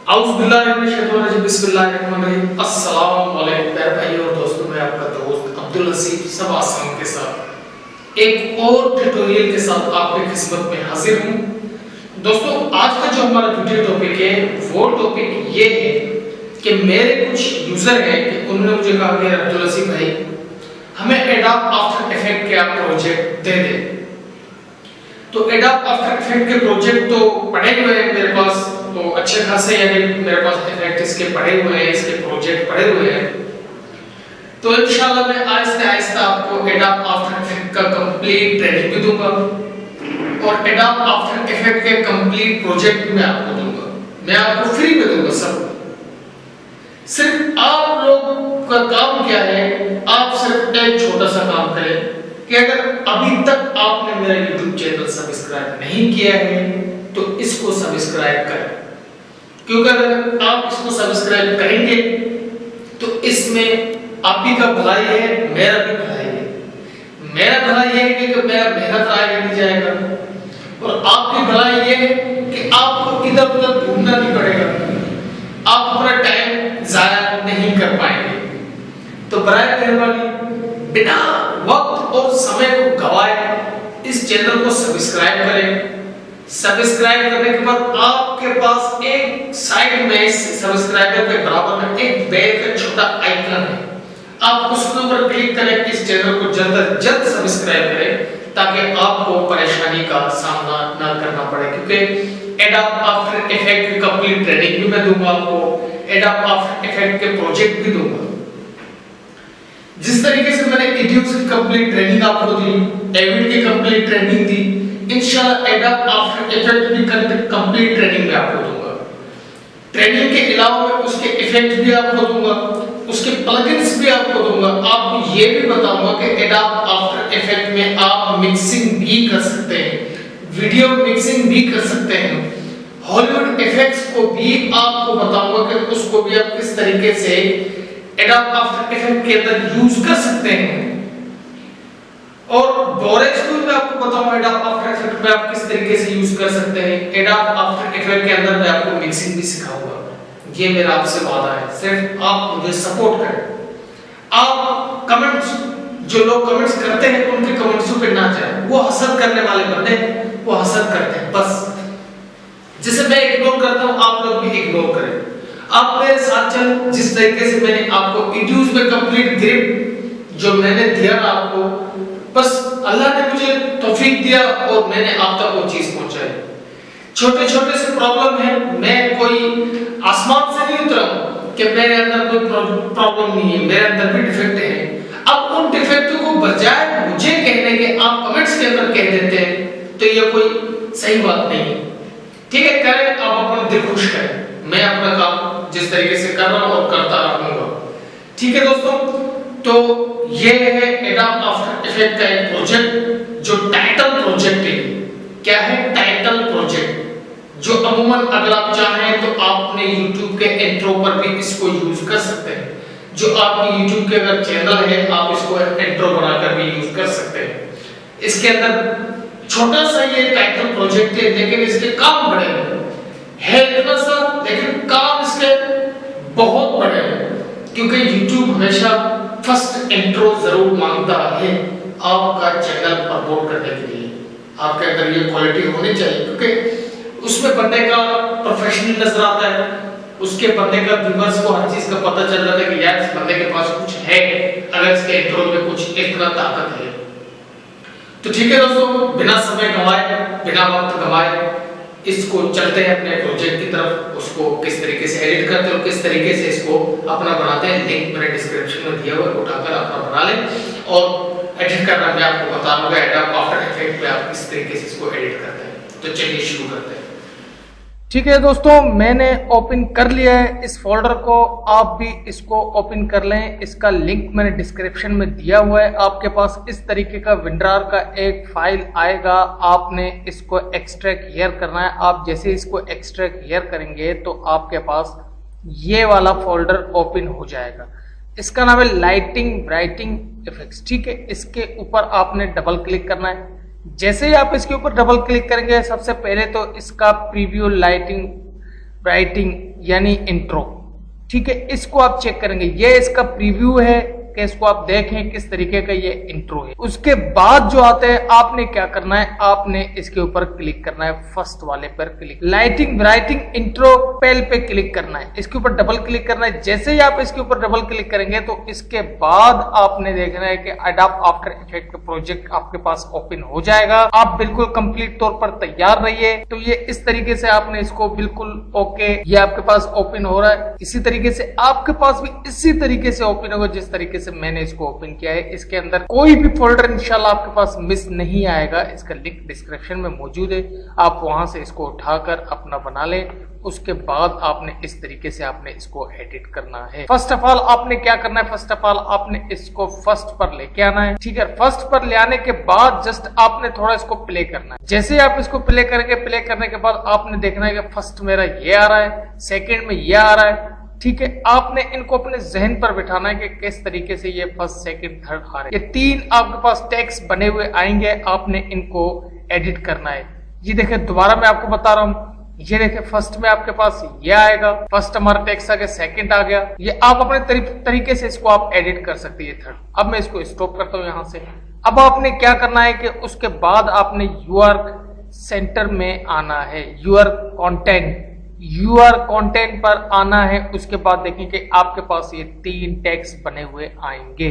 अस्सलाम वालेकुम प्यारे भाई और दोस्तों, मैं आपका दोस्त अब्दुल हसीब सब आसान के साथ एक और ट्यूटोरियल के साथ आपकी खिदमत में हाजिर हूँ। दोस्तों, आज का जो हमारा वीडियो टॉपिक है वो टॉपिक ये है कि मेरे कुछ यूजर हैं कि उन्होंने मुझे कहा कि अब्दुल हसीब भाई हमें एडोब आफ्टर इफेक्ट के आप प्रोजेक्ट दे दे। तो एडोब आफ्टर इफेक्ट के प्रोजेक्ट तो पड़े हुए हैं मेरे पास, तो अच्छे खासे यानी मेरे पास इफेक्ट इसके पड़े हुए हैं, इसके प्रोजेक्ट पड़े हुए हैं। तो इंशाल्लाह मैं आहिस्ते आहिस्ते आपको एडोब आफ्टर इफेक्ट का कंप्लीट ट्रेनिंग भी दूंगा और एडोब आफ्टर इफेक्ट के कंप्लीट प्रोजेक्ट भी मैं आपको दूंगा। मैं आपको फ्री में दूंगा सब। सिर्फ आप लोग का काम क्या है, आप सिर्फ एक छोटा सा काम करें कि अगर अभी तक आपने मेरा YouTube चैनल सब्सक्राइब नहीं किया है तो इसको सब्सक्राइब करें, क्योंकि अगर आप इसको सब्सक्राइब करेंगे तो इसमें आप ही का भलाई है, मेरा भी भलाई है। मेरा भलाई है कि मेरा मेहनत आगे नहीं जाएगा और आपकी भलाई ये है कि आपको इधर उधर घूमना नहीं पड़ेगा, आप अपना टाइम जाया नहीं कर पाएंगे। तो बराए मेहरबानी बिना वक्त और समय को गवाए इस चैनल को सब्सक्राइब करें। सब्सक्राइब करने के बाद आपके पास एक साइड में सब्सक्राइबर के बराबर में एक बेल का छोटा आइकन है, आप उसके ऊपर क्लिक करें कि इस चैनल को जल्द से जल्द सब्सक्राइब करें ताकि आपको परेशानी का सामना ना करना पड़े। क्योंकि एडोब आफ्टर इफेक्ट की कंप्लीट ट्रेनिंग भी मैं दूंगा आपको, एडोब आफ्टर इफेक्ट के प्रोजेक्ट भी दूंगा। जिस तरीके से मैंने एडिट्स की कंप्लीट ट्रेनिंग आपको दी, एविड की कंप्लीट ट्रेनिंग दी, इंशाल्लाह एडोब आफ्टर इफेक्ट की कंप्लीट ट्रेनिंग मैं आपको दूंगा। ट्रेनिंग के अलावा मैं उसके इफेक्ट भी आपको दूंगा, उसके प्लगइन्स भी आपको दूंगा। आपको ये भी बताऊंगा कि एडोब आफ्टर इफेक्ट में आप मिक्सिंग भी कर सकते हैं, वीडियो मिक्सिंग भी कर सकते हैं। हॉलीवुड इफेक्ट्स को भी आपको बताऊंगा कि उसको भी आप किस तरीके से एडोब आफ्टर इफेक्ट के अंदर यूज कर सकते हैं। और बोरेक्स को मैं आपको बताऊंगा एडोब आफ्टर इफेक्ट में आप किस तरीके से यूज कर सकते हैं। एडोब आफ्टर इफेक्ट के अंदर मैं आपको मिक्सिंग भी सिखाऊंगा, ये मेरा आपसे वादा है। सिर्फ आप मुझे सपोर्ट करें। आप कमेंट्स, जो लोग कमेंट्स करते हैं उनके कमेंट्सों पे ना जाएं, वो हसद करने वाले बंदे वो हसद करते हैं बस। जिसे मैं इग्नोर करता हूं आप लोग भी इग्नोर करें। आप मेरे साथ चल, जिस तरीके से मैंने आपको एडिट्स में कंप्लीट ग्रिप जो मैंने दिया ना आपको, बस अल्लाह ने मुझे तौफीक दिया और मैंने आप तक वो चीज पहुंचाई। छोटे छोटे से प्रॉब्लम है, मैं कोई आसमान से नहीं उतरा कि मेरे अंदर कोई प्रॉब्लम नहीं है, मेरे अंदर भी डिफेक्ट है। अब उन डिफेक्टों को बजाय मुझे कहने के आप कमेंट्स के अंदर कह देते हैं तो ये कोई सही बात नहीं है। ठीक है, करें, आप अपना दिल खुश करें। मैं अपना काम जिस तरीके से कर रहा हूं और करता रहूंगा। ठीक है दोस्तों, तो ये है एडोब आफ्टर इफेक्ट का एक प्रोजेक्ट जो टाइटल प्रोजेक्ट है। क्या है? टाइटल प्रोजेक्ट, जो अमूमन अगर आप चाहें तो आपने YouTube के इंट्रो पर भी इसको यूज कर सकते हैं। जो आपकी YouTube के अगर चैनल है आप इसको इंट्रो बनाकर भी यूज कर सकते हैं। इसके अंदर छोटा सा ये टाइटल प्रोजेक्ट है, लेकिन इसके काम बड़े हैं, है इतना सा, लेकिन काम इसके बहुत बड़े हैं। क्योंकि YouTube हमेशा फर्स्ट इंट्रो जरूर मांगता है आपका चैनल प्रमोट करने के लिए। आपके अंदर ये क्वालिटी होनी चाहिए, क्योंकि उसमें बंदे का प्रोफेशनल नजर आता है, उसके बंदे का व्यूअर्स को हर चीज का पता चल जाता है कि यार इस बंदे के पास कुछ है, अगर इसके इंट्रो में कुछ इतना ताकत है। तो ठीक है दोस्तों, बिना समय गंवाए, बिना वक्त गंवाए इसको चलते हैं अपने प्रोजेक्ट की तरफ। उसको किस तरीके से एडिट करते हैं और किस तरीके से इसको अपना बनाते हैं, लिंक मैंने डिस्क्रिप्शन में दिया हुआ है, उठाकर अपना बना लें। और एडिट करना मैं आपको बता दूंगा एडोब आफ्टर इफेक्ट में आप किस तरीके से इसको एडिट करते हैं। तो चलिए शुरू करते हैं। ठीक है दोस्तों, मैंने ओपन कर लिया है इस फोल्डर को, आप भी इसको ओपन कर लें। इसका लिंक मैंने डिस्क्रिप्शन में दिया हुआ है। आपके पास इस तरीके का विंडर का एक फाइल आएगा, आपने इसको एक्सट्रैक्ट हियर करना है। आप जैसे इसको एक्सट्रैक्ट हियर करेंगे तो आपके पास ये वाला फोल्डर ओपन हो जाएगा। इसका नाम है लाइटिंग ब्राइटिंग इफेक्ट्स। ठीक है, इसके ऊपर आपने डबल क्लिक करना है। जैसे ही आप इसके ऊपर डबल क्लिक करेंगे, सबसे पहले तो इसका प्रीव्यू लाइटिंग ब्राइटिंग यानी इंट्रो। ठीक है, इसको आप चेक करेंगे, ये इसका प्रीव्यू है कि इसको आप देखें किस तरीके का ये इंट्रो है। उसके बाद जो आते हैं आपने क्या करना है, आपने इसके ऊपर क्लिक करना है, फर्स्ट वाले पर क्लिक, लाइटिंग राइटिंग इंट्रो पेल पे क्लिक करना है, इसके ऊपर डबल क्लिक करना है। जैसे ही आप इसके ऊपर डबल क्लिक करेंगे तो इसके बाद आपने देखना है कि एडोब आफ्टर इफेक्ट प्रोजेक्ट आपके पास ओपन हो जाएगा। आप बिल्कुल कंप्लीट तौर पर तैयार रहिए। तो ये इस तरीके से आपने इसको बिल्कुल ओके, ये आपके पास ओपन हो रहा है। इसी तरीके से आपके पास भी इसी तरीके से ओपन होगा जिस तरीके से मैंने इसको ओपन किया है। इसके अंदर कोई भी फोल्डर इंशाल्लाह आपके पास मिस नहीं आएगा। इसका लिंक डिस्क्रिप्शन में मौजूद है, आप वहां से इसको उठाकर अपना बना लें। उसके बाद आपने इस तरीके से आपने इसको एडिट करना है। फर्स्ट ऑफ ऑल आपने क्या करना है, फर्स्ट ऑफ ऑल आपने इसको फर्स्ट पर लेके आना है। ठीक है, फर्स्ट पर ले आने के बाद जस्ट आपने थोड़ा इसको प्ले करना है। जैसे ही आप इसको प्ले करेंगे, प्ले करने के बाद आपने देखना है कि फर्स्ट मेरा ये आ रहा है, सेकेंड में ये आ रहा है। ठीक है, आपने इनको अपने जहन पर बिठाना है कि किस तरीके से ये फर्स्ट सेकंड थर्ड आ रहे हैं। ये तीन आपके पास टेक्स्ट बने हुए आएंगे, आपने इनको एडिट करना है। ये देखिए, दोबारा मैं आपको बता रहा हूँ, ये देखिए फर्स्ट में आपके पास ये आएगा, फर्स्ट हमारा टेक्स्ट आ गया, सेकंड आ गया। ये आप अपने तरीके से इसको आप एडिट कर सकते हैं थर्ड। अब मैं इसको स्टॉप करता हूँ यहाँ से। अब आपने क्या करना है कि उसके बाद आपने यूआर सेंटर में आना है, यूआर कंटेंट पर आना है। उसके बाद देखें कि आपके पास ये तीन टेक्स्ट बने हुए आएंगे।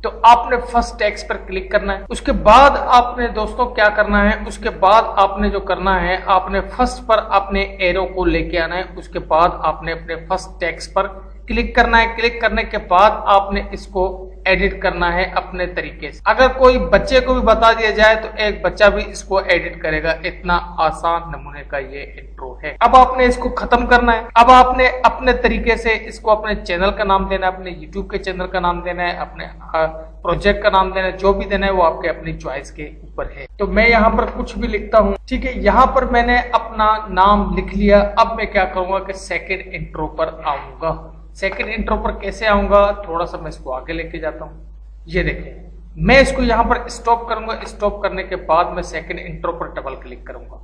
तो आपने फर्स्ट टेक्स्ट पर क्लिक करना है। उसके बाद आपने दोस्तों क्या करना है, उसके बाद आपने जो करना है, आपने फर्स्ट पर अपने एरो को लेके आना है। उसके बाद आपने अपने फर्स्ट टेक्स्ट पर क्लिक करना है। क्लिक करने के बाद आपने इसको एडिट करना है अपने तरीके से। अगर कोई बच्चे को भी बता दिया जाए तो एक बच्चा भी इसको एडिट करेगा। इतना आसान नमूने का ये इंट्रो है। अब आपने इसको खत्म करना है। अब आपने अपने तरीके से इसको अपने चैनल का नाम देना है, अपने यूट्यूब के चैनल का नाम देना है, अपने प्रोजेक्ट का नाम देना है। जो भी देना है वो आपके अपनी चॉइस के ऊपर है। तो मैं यहाँ पर कुछ भी लिखता हूँ। ठीक है, यहाँ पर मैंने अपना नाम लिख लिया। अब मैं क्या करूंगा कि सेकेंड इंट्रो पर आऊंगा। सेकेंड इंट्रो पर कैसे आऊंगा, थोड़ा सा मैं इसको आगे लेके जाता हूँ। ये देखें, मैं इसको यहाँ पर स्टॉप करूंगा। स्टॉप करने के बाद मैं सेकेंड इंट्रो पर डबल क्लिक करूंगा।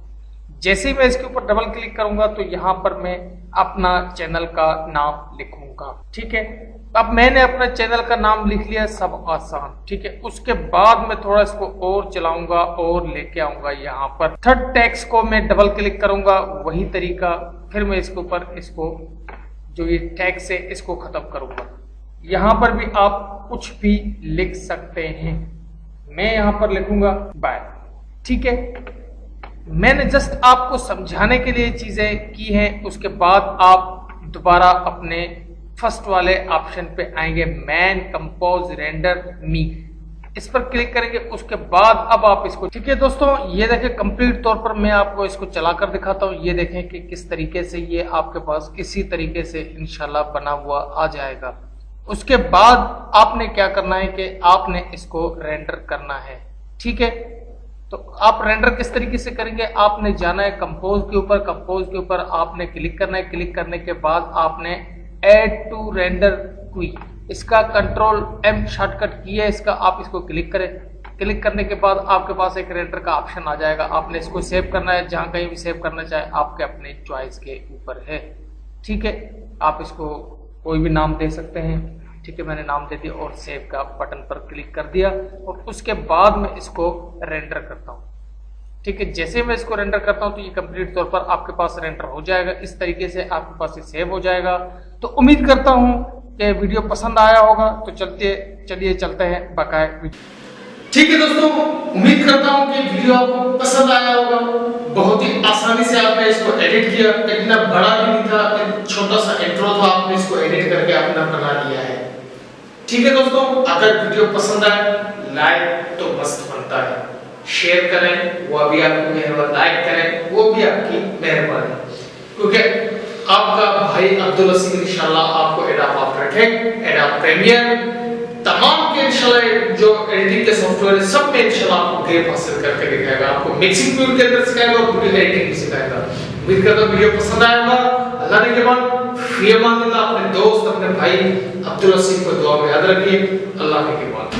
जैसे ही मैं इसके ऊपर डबल क्लिक करूंगा तो यहाँ पर मैं अपना चैनल का नाम लिखूंगा। ठीक है, अब मैंने अपना चैनल का नाम लिख लिया, सब आसान। ठीक है, उसके बाद मैं थोड़ा इसको और चलाऊंगा और लेके आऊंगा यहाँ पर। थर्ड टेक्स्ट को मैं डबल क्लिक करूंगा, वही तरीका। फिर मैं इसके ऊपर इसको जो ये टैक्स है इसको खत्म करूंगा। यहां पर भी आप कुछ भी लिख सकते हैं। मैं यहां पर लिखूंगा बाय। ठीक है, मैंने जस्ट आपको समझाने के लिए चीजें की हैं। उसके बाद आप दोबारा अपने फर्स्ट वाले ऑप्शन पे आएंगे, मैन कंपोज रेंडर मी, इस पर क्लिक करेंगे। उसके बाद अब आप इसको, ठीक है दोस्तों, ये देखें कंप्लीट तौर पर मैं आपको इसको चलाकर दिखाता हूँ। ये देखें कि किस तरीके से ये आपके पास इसी तरीके से इंशाल्लाह बना हुआ आ जाएगा। उसके बाद आपने क्या करना है कि आपने इसको रेंडर करना है। ठीक है, तो आप रेंडर किस तरीके से करेंगे, आपने जाना है कंपोज के ऊपर। कंपोज के ऊपर आपने क्लिक करना है। क्लिक करने के बाद आपने ऐड टू रेंडर क्वी, इसका कंट्रोल M शॉर्टकट की है, इसका आप इसको क्लिक करें। क्लिक करने के बाद आपके पास एक रेंडर का ऑप्शन आ जाएगा। आपने इसको सेव करना है, जहां कहीं भी सेव करना चाहे आपके अपने चॉइस के ऊपर है। ठीक है, आप इसको कोई भी नाम दे सकते हैं। ठीक है, मैंने नाम दे दिया और सेव का बटन पर क्लिक कर दिया और उसके बाद मैं इसको रेंडर करता हूँ। ठीक है, जैसे मैं इसको रेंडर करता हूं तो ये कंप्लीट तौर पर आपके पास रेंडर हो जाएगा। इस तरीके से आपके पास ये सेव हो जाएगा। तो उम्मीद करता हूं कि वीडियो पसंद आया होगा। तो चलिए चलते हैं बकाया। ठीक है दोस्तों, उम्मीद करता हूं कि वीडियो आपको पसंद आया होगा। बहुत ही आसानी से आपने इसको एडिट किया, इतना बड़ा भी नहीं था, एक छोटा सा इंट्रो था, आपने इसको एडिट करके अपना बना लिया है। ठीक है दोस्तों, अगर वीडियो पसंद आए लाइक तो मस्त बनता है, शेयर करें वो भी आपकी मेहरबानी, लाइक करें वो भी आपकी मेहरबानी, क्योंकि आपका भाई अब्दुल असीम इंशाल्लाह आपको Adobe After Effect, Adobe Premiere, तमाम के इंशाल्लाह जो एडिटिंग के सॉफ्टवेयर है सब में इंशाल्लाह आपको ग्रेप हासिल करके दिखाएगा। आपको मिक्सिंग टूल के अंदर सिखाएगा और वीडियो एडिटिंग भी सिखाएगा। उम्मीद करता हूं वीडियो पसंद आया होगा। अल्लाह ने के बाद फिर मान लेना, अपने दोस्त अपने भाई अब्दुल असीम को दुआ में याद रखिए। अल्लाह के बाद।